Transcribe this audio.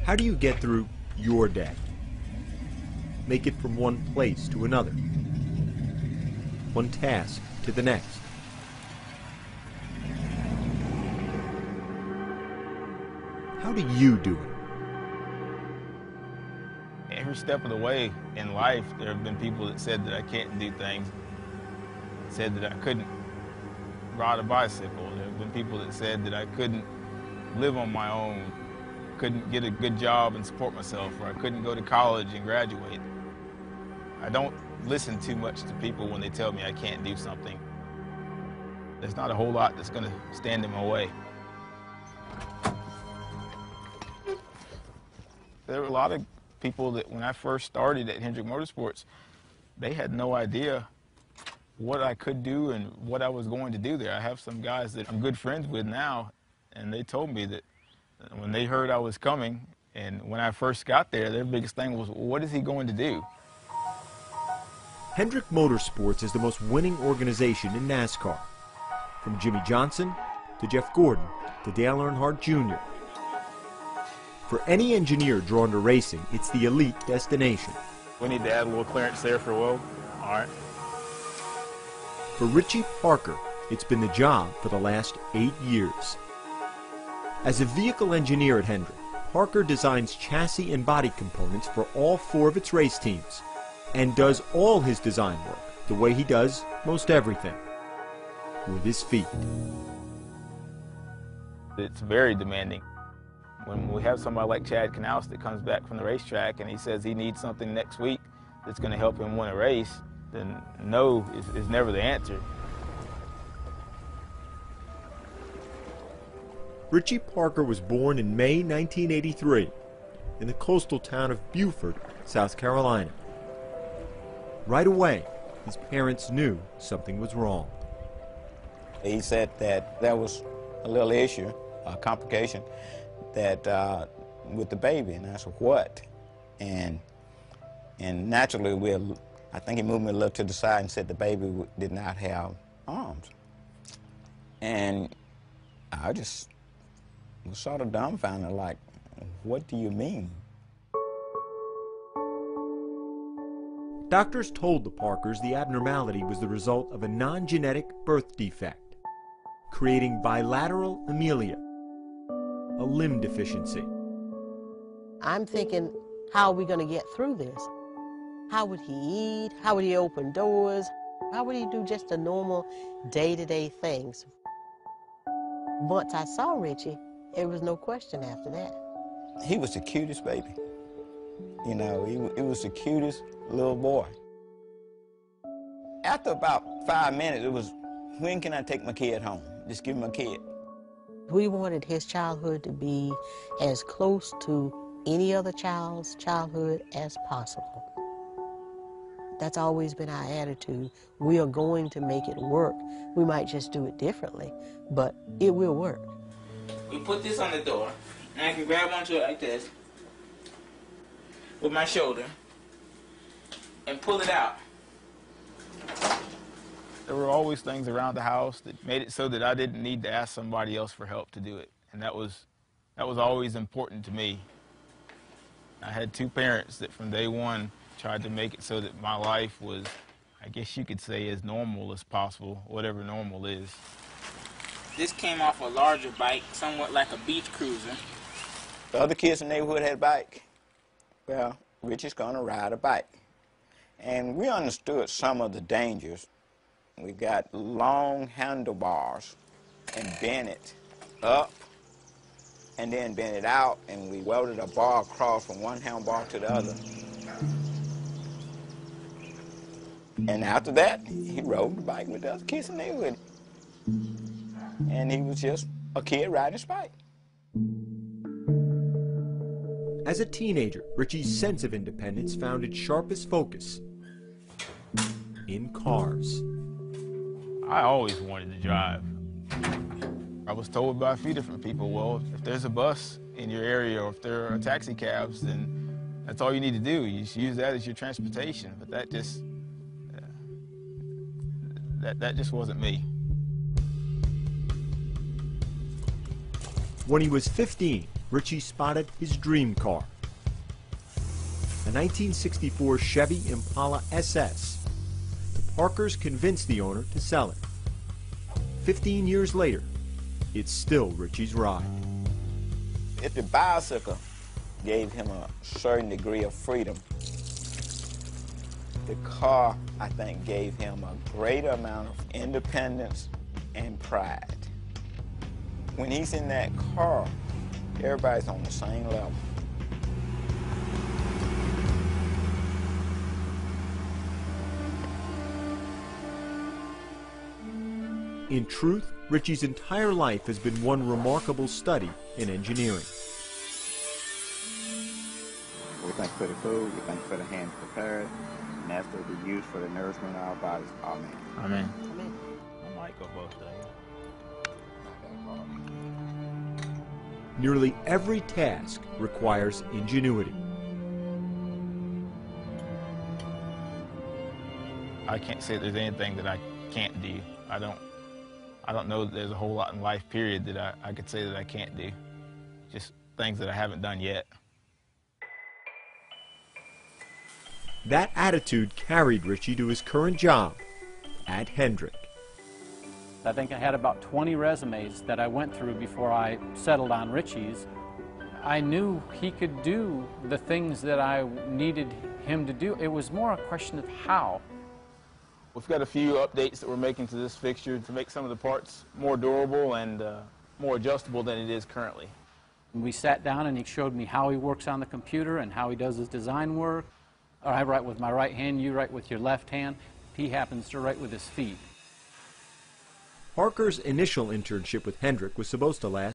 How do you get through your day? Make it from one place to another, one task to the next. How do you do it? Every step of the way in life, there have been people that said that I can't do things, said that I couldn't ride a bicycle. There have been people that said that I couldn't live on my own, couldn't get a good job and support myself, or I couldn't go to college and graduate. I don't listen too much to people when they tell me I can't do something. There's not a whole lot that's going to stand in my way. There were a lot of people that when I first started at Hendrick Motorsports, they had no idea what I could do and what I was going to do there. I have some guys that I'm good friends with now, and they told me that when they heard I was coming, and when I first got there, their biggest thing was, what is he going to do? Hendrick Motorsports is the most winning organization in NASCAR. From Jimmy Johnson to Jeff Gordon to Dale Earnhardt Jr. For any engineer drawn to racing, it's the elite destination. We need to add a little clearance there for Will. All right. For Richie Parker, it's been the job for the last 8 years. As a vehicle engineer at Hendrick, Parker designs chassis and body components for all 4 of its race teams and does all his design work the way he does most everything, with his feet. It's very demanding. When we have somebody like Chad Knaus that comes back from the racetrack and he says he needs something next week that's going to help him win a race, then no is never the answer. Richie Parker was born in May 1983 in the coastal town of Beaufort, South Carolina. Right away, his parents knew something was wrong. He said that there was a little issue, a complication, that with the baby, and I said, what? And naturally, I think he moved me a little to the side and said the baby did not have arms. And I just was sort of dumbfounded, like, what do you mean? Doctors told the Parkers the abnormality was the result of a non-genetic birth defect, creating bilateral amelia, a limb deficiency. I'm thinking, how are we going to get through this? How would he eat? How would he open doors? How would he do just the normal day-to-day things? Once I saw Richie, there was no question after that. He was the cutest baby. You know, he was the cutest little boy. After about 5 minutes, it was, when can I take my kid home? Just give him a kid. We wanted his childhood to be as close to any other child's childhood as possible. That's always been our attitude. We are going to make it work. We might just do it differently, but it will work. We put this on the door, and I can grab onto it like this with my shoulder and pull it out. There were always things around the house that made it so that I didn't need to ask somebody else for help to do it, and that was always important to me. I had 2 parents that from day one tried to make it so that my life was, I guess you could say, as normal as possible, whatever normal is. This came off a larger bike, somewhat like a beach cruiser. The other kids in the neighborhood had a bike. Well, Richie's gonna ride a bike. And we understood some of the dangers. We got long handlebars and bent it up and then bent it out, and we welded a bar across from one handlebar to the other. And after that, he rode the bike with the other kids in the neighborhood. And he was just a kid riding his bike. As a teenager, Richie's sense of independence found its sharpest focus in cars. I always wanted to drive. I was told by a few different people, well, if there's a bus in your area or if there are taxi cabs, then that's all you need to do. You just use that as your transportation. But that just, that just wasn't me. When he was 15, Richie spotted his dream car, a 1964 Chevy Impala SS. The Parkers convinced the owner to sell it. 15 years later, it's still Richie's ride. If the bicycle gave him a certain degree of freedom, the car, I think, gave him a greater amount of independence and pride. When he's in that car, everybody's on the same level. In truth, Richie's entire life has been one remarkable study in engineering. We thank you for the food, we thank you for the hands prepared, and that's to be used for the nourishment of our bodies. Amen. Amen. Amen. I might go both days. Nearly every task requires ingenuity. I can't say there's anything that I can't do. I don't know that there's a whole lot in life, period, that I could say that I can't do. Just things that I haven't done yet. That attitude carried Richie to his current job at Hendrick. I think I had about 20 resumes that I went through before I settled on Richie's. I knew he could do the things that I needed him to do. It was more a question of how. We've got a few updates that we're making to this fixture to make some of the parts more durable and more adjustable than it is currently. We sat down and he showed me how he works on the computer and how he does his design work. I write with my right hand, you write with your left hand. He happens to write with his feet. Parker's initial internship with Hendrick was supposed to last